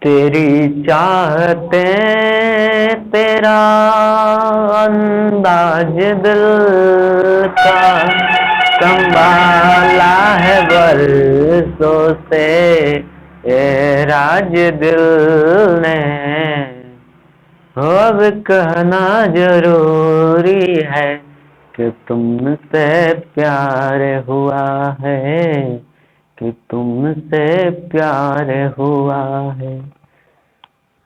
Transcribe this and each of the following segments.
तेरी चाहते तेरा अंदाज दिल का संभाला है बरसों से ये राज दिल ने। अब कहना जरूरी है कि तुमसे प्यार हुआ है, कि तुमसे प्यार हुआ है।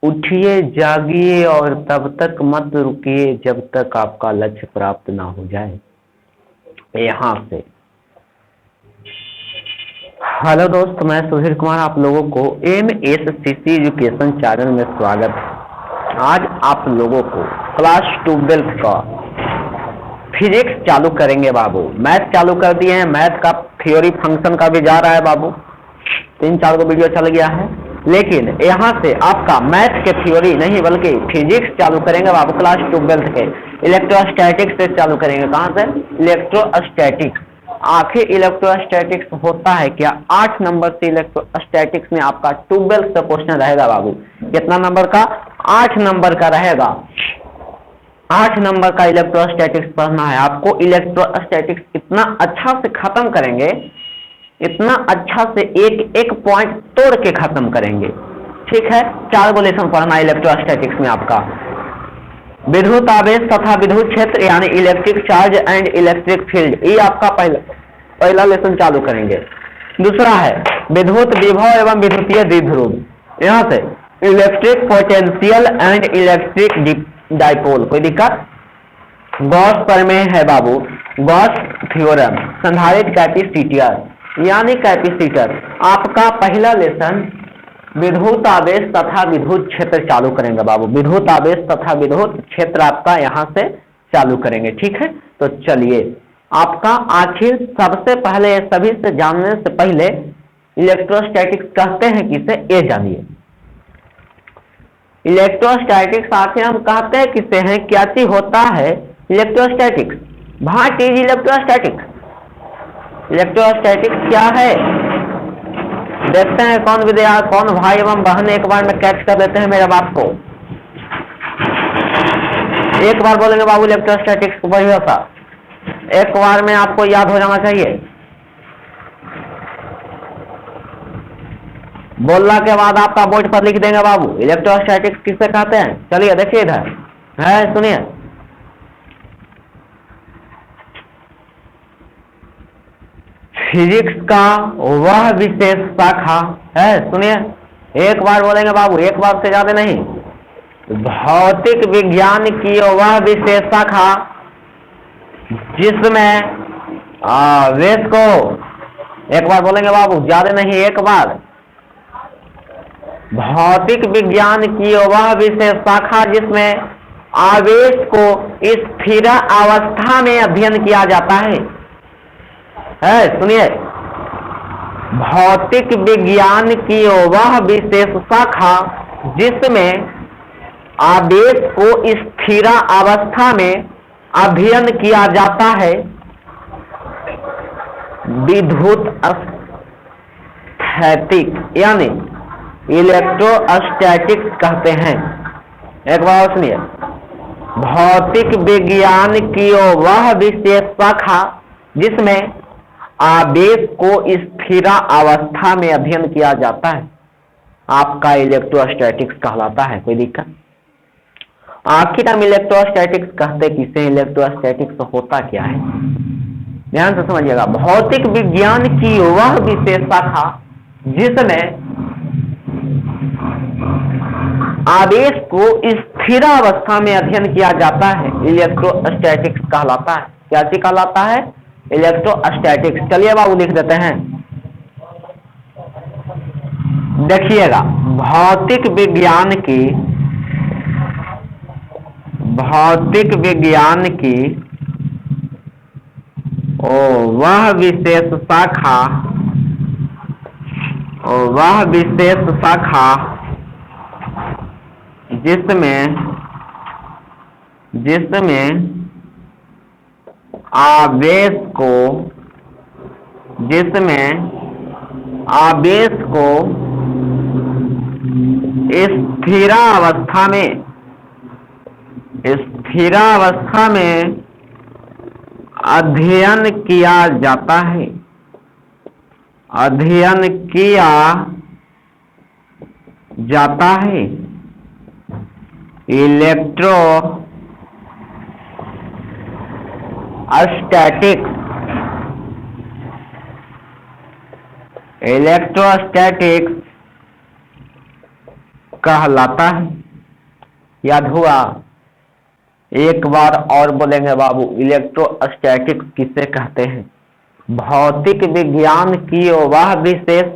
उठिए जागिए और तब तक मत रुकिए जब तक आपका लक्ष्य प्राप्त ना हो जाए। यहाँ से हेलो दोस्त, मैं सुधीर कुमार आप लोगों को MSCC एजुकेशन चैनल में स्वागत है। आज आप लोगों को क्लास 12 का फिजिक्स चालू करेंगे बाबू। मैथ चालू कर दिए हैं, मैथ का थ्योरी फंक्शन का भी जा रहा है बाबू, 3-4 को वीडियो चल गया है। लेकिन यहाँ से आपका मैथ के थ्योरी नहीं बल्कि फिजिक्स चालू करेंगे बाबू। क्लास 12 के इलेक्ट्रोस्टैटिक्स से चालू करेंगे। कहाँ से? इलेक्ट्रोस्टैटिक्स। आखिर इलेक्ट्रोस्टैटिक्स होता है क्या? 8 नंबर से इलेक्ट्रोस्टैटिक्स में आपका 12 से क्वेश्चन रहेगा बाबू। कितना नंबर का? 8 नंबर का रहेगा। 8 नंबर का इलेक्ट्रोस्टैटिक्स पढ़ना है आपको। इलेक्ट्रोस्टैटिक्स इतना अच्छा से खत्म करेंगे, इतना अच्छा से एक एक पॉइंट तोड़ के खत्म करेंगे। ठीक है, 4 गो लेसन पढ़ना है इलेक्ट्रोस्टैटिक्स में आपका। विद्युत आवेश तथा विद्युत क्षेत्र यानी electric charge and electric field, ये आपका पहला लेसन चालू करेंगे। दूसरा है विद्युत विभव एवं विद्युतीय द्विध्रुव। यहाँ से electric potential and electric dipole. कोई दिक्कत? गॉस प्रमेय है बाबू, गॉस थ्योरम। संधारित्र कैपेसिटर यानी कैपेसिटर। आपका पहला लेसन विद्युत आवेश तथा विद्युत क्षेत्र चालू करेंगे बाबू। विद्युत आवेश तथा विद्युत क्षेत्र आपका यहाँ से चालू करेंगे। ठीक है, तो चलिए आपका आखिर सबसे पहले सभी से जानने से पहले इलेक्ट्रोस्टैटिक्स कहते हैं किसे, ये जानिए। इलेक्ट्रोस्टैटिक्स आखिर हम कहते हैं किसे हैं, क्या चीज होता है electrostatics? What is electrostatics? Electrostatics क्या है? देखते हैं कौन विद्यार्थी, कौन भाई एवं बहन एक बार में कैच कर लेते हैं मेरे बात को। एक बार बोलेंगे बाबू इलेक्ट्रोस्टैटिक्स को बढ़िया सा, एक बार में आपको याद हो जाना चाहिए। बोलने के बाद आपका बोर्ड पर लिख देंगे बाबू इलेक्ट्रोस्टैटिक्स किसे कहते हैं। चलिए देखिए इधर है, सुनिए। फिजिक्स का वह विशेष शाखा है, सुनिए एक बार बोलेंगे बाबू, एक बार से ज्यादा नहीं। भौतिक विज्ञान की वह विशेष शाखा जिसमें आवेश को, एक बार बोलेंगे बाबू, ज्यादा नहीं एक बार। भौतिक विज्ञान की वह विशेष शाखा जिसमें आवेश को स्थिर अवस्था में अध्ययन किया जाता है। सुनिए, भौतिक विज्ञान की वह विशेष शाखा जिसमें आवेश को स्थिर अवस्था में अध्ययन किया जाता है विद्युत स्थैतिक यानी इलेक्ट्रोस्टैटिक्स कहते हैं। एक बार सुनिए, भौतिक विज्ञान की वह विशेष शाखा जिसमें आवेश को स्थिर अवस्था में अध्ययन किया जाता है आपका इलेक्ट्रोस्टैटिक्स कहलाता है। कोई दिक्कत? आखिर हम इलेक्ट्रोस्टैटिक्स कहते किसे, इलेक्ट्रोस्टैटिक्स होता क्या है, ध्यान से समझिएगा। भौतिक विज्ञान की वह विशेष शाखा जिसमें आवेश को स्थिर अवस्था में अध्ययन किया जाता है इलेक्ट्रोस्टैटिक्स कहलाता है। क्या चीज कहलाता है? इलेक्ट्रोस्टैटिक्स। चलिए बाबू लिख देते हैं, देखिएगा। भौतिक विज्ञान की वह विशेष शाखा जिसमें आवेश को स्थिरावस्था में अध्ययन किया जाता है, अध्ययन किया जाता है इलेक्ट्रोस्टैटिक्स कहलाता है। याद हुआ? एक बार और बोलेंगे बाबू, इलेक्ट्रोस्टैटिक्स किसे कहते हैं? भौतिक विज्ञान की वह विशेष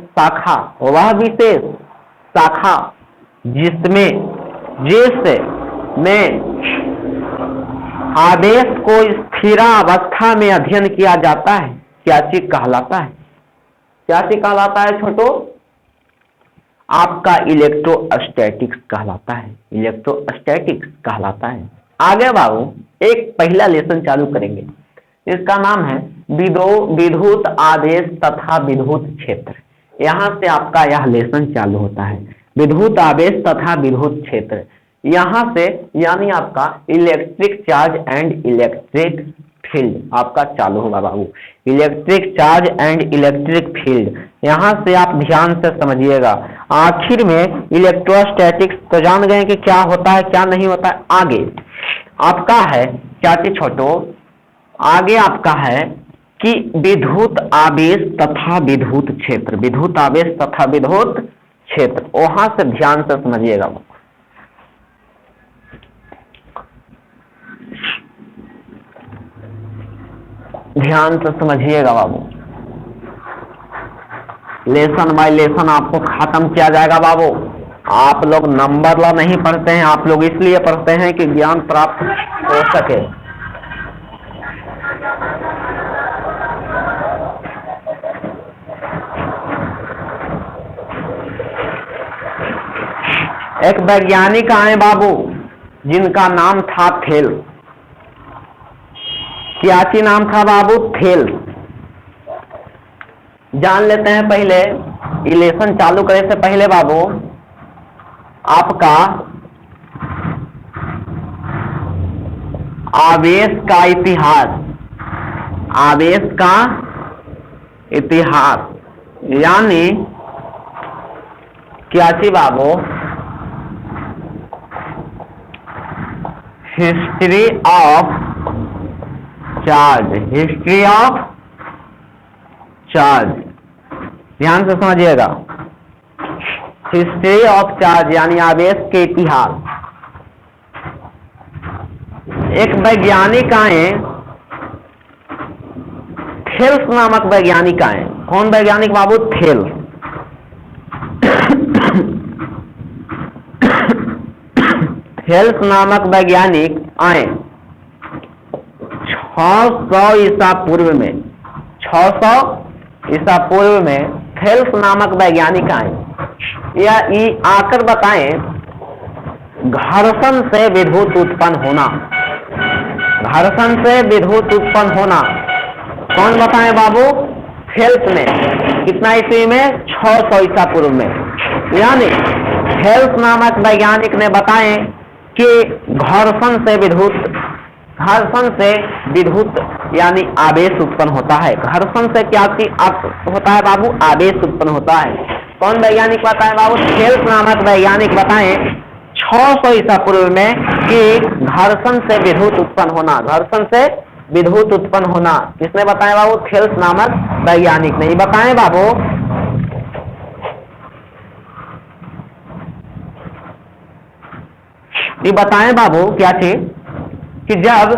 शाखा जिसमें आवेश को स्थिरावस्था में अध्ययन किया जाता है, क्या चीज कहलाता है? क्या चीज कहलाता है छोटो? आपका इलेक्ट्रोस्टैटिक्स कहलाता है, इलेक्ट्रोस्टैटिक्स कहलाता है। आगे बाबू एक पहला लेसन चालू करेंगे, इसका नाम है विद्युत आवेश तथा विद्युत क्षेत्र। यहां से आपका यह लेसन चालू होता है, विद्युत आवेश तथा विद्युत क्षेत्र। यहां से यानी आपका electric charge and electric field आपका चालू होगा बाबू। Electric charge and electric field, यहां से आप ध्यान से समझिएगा। आखिर में इलेक्ट्रोस्टैटिक्स तो जान गए कि क्या होता है क्या नहीं होता है। आगे आपका है क्या चीज छोटो? आगे आपका है कि विद्युत आवेश तथा विद्युत क्षेत्र, विद्युत आवेश तथा विद्युत क्षेत्र, वहां से ध्यान से समझिएगा, ध्यान से समझिएगा बाबू। लेसन बाय लेसन आपको खत्म किया जाएगा बाबू। आप लोग नंबर ला नहीं पढ़ते हैं, आप लोग इसलिए पढ़ते हैं कि ज्ञान प्राप्त हो सके। एक वैज्ञानिक आए बाबू जिनका नाम था थेल्स। क्या नाम था बाबू? थेल्स। जान लेते हैं पहले, इलेक्शन चालू करने से पहले बाबू आपका आवेश का इतिहास, आवेश का इतिहास यानी क्या थी बाबू? History of charge, history of charge, ध्यान से समझिएगा। हिस्ट्री ऑफ चार्ज यानी आवेश के इतिहास। एक वैज्ञानिक आए, थेल्स नामक वैज्ञानिक आए। कौन वैज्ञानिक बाबू? थेल्स। थेल्स नामक वैज्ञानिक आए 600 ईसा पूर्व में, 600 ईसा पूर्व में थेल्स नामक वैज्ञानिक आए। यह आकर बताएं घर्षण से विद्युत उत्पन्न होना, घर्षण से विद्युत उत्पन्न होना। कौन बताए बाबू? थेल्स ने। कितना ईस्वी में? 600 ईसा पूर्व में। यानी थेल्स नामक वैज्ञानिक ने बताए कि घर्षण से विद्युत यानी आवेश उत्पन्न होता है। घर्षण से क्या होता है बाबू? आवेश उत्पन्न होता है। कौन वैज्ञानिक बताए बाबू? थेल्स नामक वैज्ञानिक बताए 600 ईसा पूर्व में कि घर्षण से विद्युत उत्पन्न होना, घर्षण से विद्युत उत्पन्न होना। किसने बताया बाबू? थेल्स नामक वैज्ञानिक ने। बताए बाबू ये बताएं बाबू क्या थी कि जब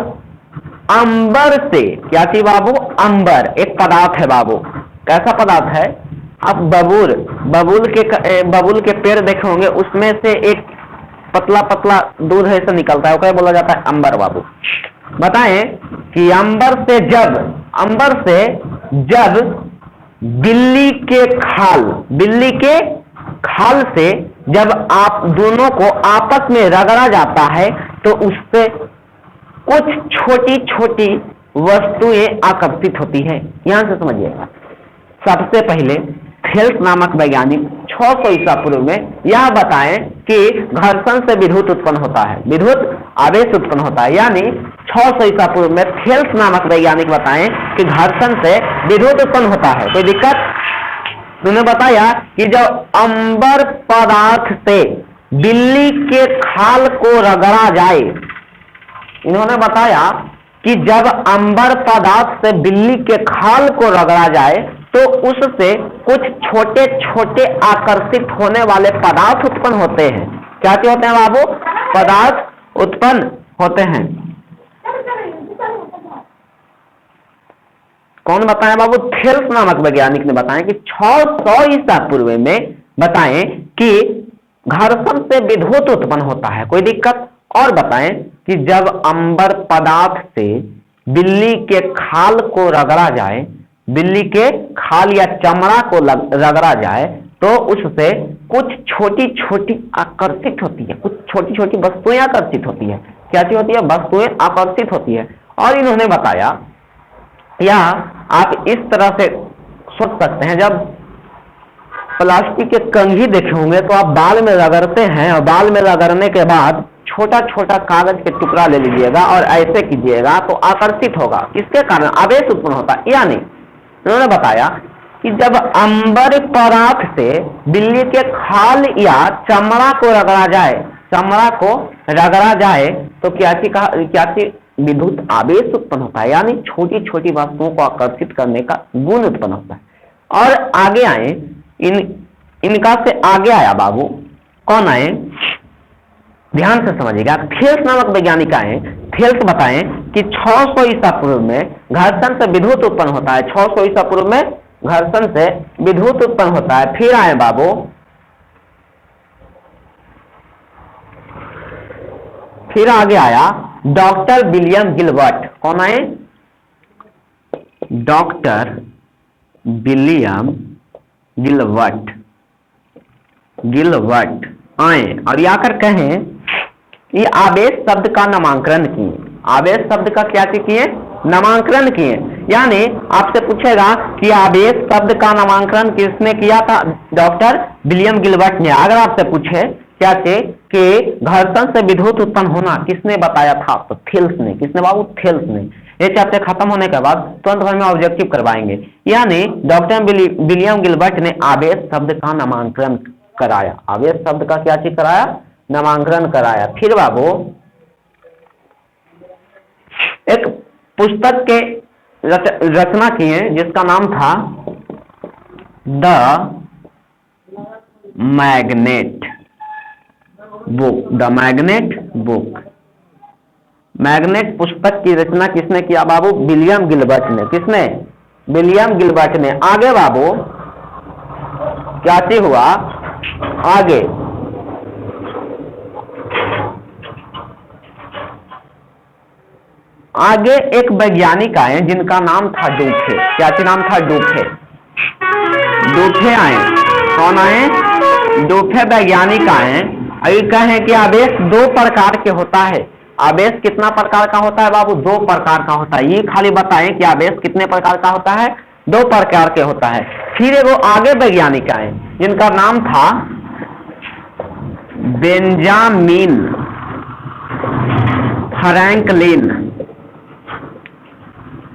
अंबर से, क्या थी बाबू? अंबर एक पदार्थ है बाबू। कैसा पदार्थ है? आप बबूल के पेड़ देखे होंगे, उसमें से एक पतला पतला दूध ऐसा निकलता है, क्या बोला जाता है? अंबर बाबू। बताएं कि अंबर से जब बिल्ली के खाल से जब आप दोनों को आपस में रगड़ा जाता है तो उससे कुछ छोटी छोटी वस्तुएं आकर्षित होती हैं। यहां से समझिएगा। सबसे पहले थेल्स नामक वैज्ञानिक 600 ईसा पूर्व में यह बताएं कि घर्षण से विद्युत उत्पन्न होता है, विद्युत आवेश उत्पन्न होता है। यानी 600 ईसा पूर्व में थेल्स नामक वैज्ञानिक बताएं कि घर्षण से विद्युत उत्पन्न होता है। कोई दिक्कत? तुमने बताया कि जब अंबर पदार्थ से बिल्ली के खाल को रगड़ा जाए, इन्होंने बताया कि जब अंबर पदार्थ से बिल्ली के खाल को रगड़ा जाए तो उससे कुछ छोटे छोटे आकर्षित होने वाले पदार्थ उत्पन्न होते हैं। क्या क्या होते हैं बाबू? पदार्थ उत्पन्न होते हैं। कौन बताया बाबू? थेल्स नामक वैज्ञानिक ने बताया कि 600 ईसा पूर्व में बताएं कि घर्षण से विद्युत उत्पन्न होता है। कोई दिक्कत? और बताएं कि जब अंबर पदार्थ से बिल्ली के खाल को रगड़ा जाए, बिल्ली के खाल या चमड़ा को रगड़ा जाए तो उससे कुछ छोटी छोटी आकर्षित होती है, कुछ छोटी छोटी वस्तुएं आकर्षित होती है। क्या चीज होती है? वस्तुएं आकर्षित होती है। और इन्होंने बताया, या आप इस तरह से सोच सकते हैं, जब प्लास्टिक के कंघी देखे होंगे तो आप बाल में रगड़ते हैं और बाल में रगड़ने के बाद छोटा छोटा कागज के टुकड़ा ले लीजिएगा और ऐसे कीजिएगा तो आकर्षित होगा, इसके कारण आवेश उत्पन्न होता है। यानी उन्होंने बताया कि जब अंबर पदार्थ से बिल्ली के खाल या चमड़ा को रगड़ा जाए, चमड़ा को रगड़ा जाए तो क्या चीज विद्युत आवेश उत्पन्न होता है। यानी छोटी छोटी वस्तुओं को आकर्षित करने का गुण उत्पन्न होता है। और आगे आए, इनका से आगे आया बाबू, कौन आए? ध्यान से समझिएगा। थेल्स नामक वैज्ञानिक आए। थेल्स बताएं कि 600 ईसा पूर्व में घर्षण से विद्युत उत्पन्न होता है। 600 ईसा पूर्व में घर्षण से विद्युत उत्पन्न होता है। फिर आए बाबू, फिर आगे आया डॉक्टर विलियम गिलबर्ट। कौन आए? डॉक्टर विलियम गिलबर्ट आए और आकर कहें कि आवेश शब्द का नामकरण किए। आवेश शब्द का क्या किए? नामकरण किए। यानी आपसे पूछेगा कि आवेश शब्द का नामकरण किसने किया था? डॉक्टर विलियम गिलबर्ट ने। अगर आपसे पूछे क्या कि घर्षण से विद्युत उत्पन्न होना किसने बताया था, तो थेल्स ने। किसने बाबू? थेल्स ने। ये चैप्टर खत्म होने के बाद तुरंत भर में ऑब्जेक्टिव करवाएंगे। यानी डॉक्टर विलियम गिलबर्ट ने आवेश शब्द का नामकरण कराया। आवेश शब्द का क्या चीज कराया? नामकरण कराया। फिर बाबू एक पुस्तक के रचना किए जिसका नाम था the magnet book. The magnet book. Magnet पुस्तक की रचना किसने किया बाबू? विलियम गिलबर्ट ने। किसने? विलियम गिलबर्ट ने। आगे बाबू क्या चीज हुआ? आगे एक वैज्ञानिक आए जिनका नाम था डूफे। क्या नाम था? डूफे आए। कौन आए? डूफे वैज्ञानिक आए और कहें कि आवेश दो प्रकार के होता है। आवेश कितना प्रकार का होता है बाबू? दो प्रकार का होता है। ये खाली बताएं कि आवेश कितने प्रकार का होता है? दो प्रकार के होता है। फिर वो आगे वैज्ञानिक आए जिनका नाम था बेंजामिन फ्रैंकलिन।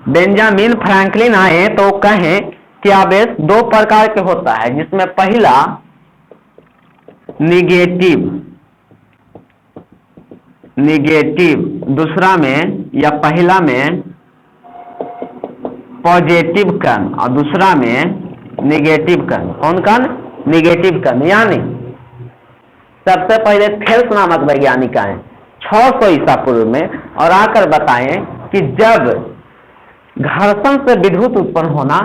बेंजामिन फ्रैंकलिन आए तो कहें कि आवेश दो प्रकार के होता है, जिसमें पहला निगेटिव, दूसरा में या पहला में पॉजिटिव कण और दूसरा में नेगेटिव कण। कौन कण? नेगेटिव कण। यानी सबसे पहले थेल्स नामक वैज्ञानिक आए 600 ईसा पूर्व में और आकर बताएं कि जब घर्षण से विद्युत उत्पन्न होना,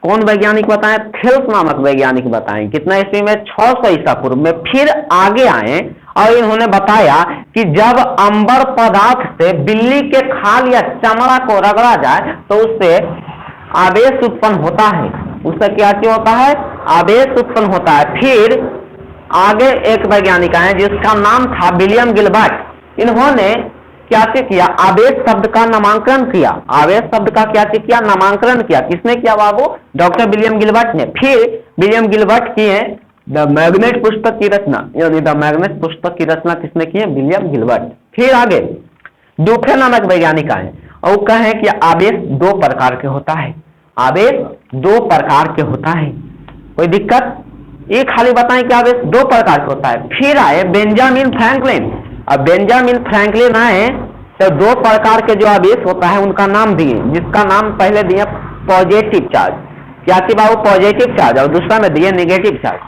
कौन वैज्ञानिक बताएं? थेल्स नामक वैज्ञानिक बताएं। कितना ईस्वी में? 600 ईसा पूर्व में। फिर आगे आए और इन्होंने बताया कि जब अंबर पदार्थ से बिल्ली के खाल या चमड़ा को रगड़ा जाए तो उससे आवेश उत्पन्न होता है। उससे क्या होता है? आवेश उत्पन्न होता है। फिर आगे एक वैज्ञानिक आए जिसका नाम था विलियम गिलबर्ट। इन्होंने क्या किया? आवेश शब्द का नामकरण किया। आवेश शब्द का क्या किया? नामकरण किया। किसने किया बाबू? डॉक्टर विलियम गिलबर्ट ने। फिर विलियम गिलबर्ट किए द मैग्नेट पुस्तक की रचना, यानी द मैग्नेट पुस्तक की रचना किसने की है? William Gilbert. फिर आगे डुफे नामक वैज्ञानिक आए और वो कहे कि आवेश दो प्रकार के होता है, आवेश दो प्रकार के होता है। कोई दिक्कत? ये खाली बताएं कि आवेश दो प्रकार के होता है। फिर आए बेंजामिन फ्रैंकलिन। अब बेंजामिन फ्रैंकलिन आए तो दो प्रकार के जो आवेश होता है उनका नाम दिए, जिसका नाम पहले दिए पॉजिटिव चार्ज, क्या कि बाबू? पॉजिटिव चार्ज, और दूसरा में दिए निगेटिव चार्ज,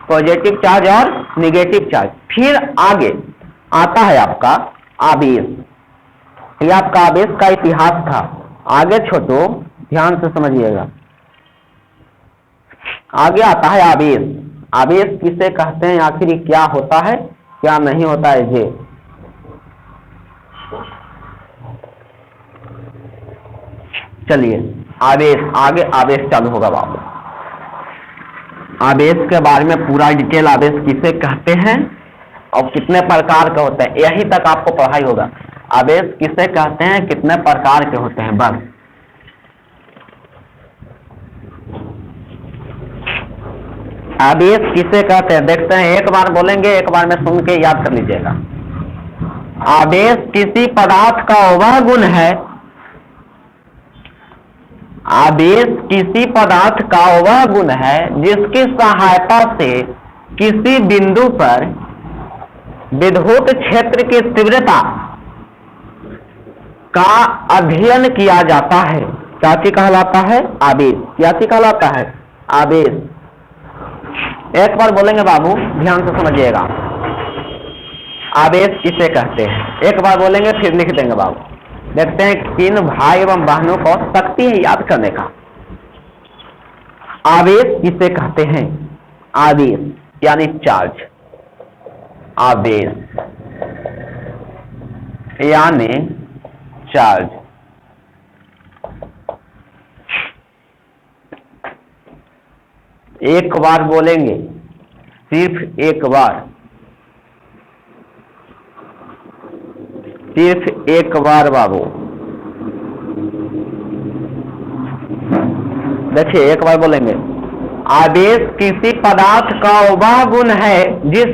पॉजिटिव चार्ज और निगेटिव चार्ज। फिर आगे आता है आपका आवेश, यह आपका आवेश का इतिहास था। आगे छोटो ध्यान से समझिएगा, आगे आता है आवेश। आवेश किसे कहते हैं, आखिर ये क्या होता है क्या नहीं होता है? ये चलिए आवेश, आगे आवेश चालू होगा बाबू। आवेश के बारे में पूरा डिटेल, आवेश किसे कहते हैं और कितने प्रकार के होते हैं, यही तक आपको पढ़ाई होगा। आवेश किसे कहते हैं, कितने प्रकार के होते हैं, बस। आवेश किसे कहते हैं देखते हैं, एक बार बोलेंगे, एक बार में सुन के याद कर लीजिएगा। आवेश किसी पदार्थ का वह गुण है, आवेश किसी पदार्थ का वह गुण है जिसकी सहायता से किसी बिंदु पर विद्युत क्षेत्र की तीव्रता का अध्ययन किया जाता है। क्या कहलाता है? आवेश। क्या कहलाता है? आवेश। एक बार बोलेंगे बाबू, ध्यान से समझिएगा, आवेश किसे कहते हैं। एक बार बोलेंगे फिर लिख देंगे बाबू। देखते हैं किन भाई एवं बहनों को शक्ति है याद करने का। आवेश किसे कहते हैं? आवेश यानी चार्ज, आवेश यानी चार्ज। एक बार बोलेंगे, सिर्फ एक बार, सिर्फ एक बार बाबू। देखिए एक बार बोलेंगे, आवेश किसी पदार्थ का वह गुण है जिस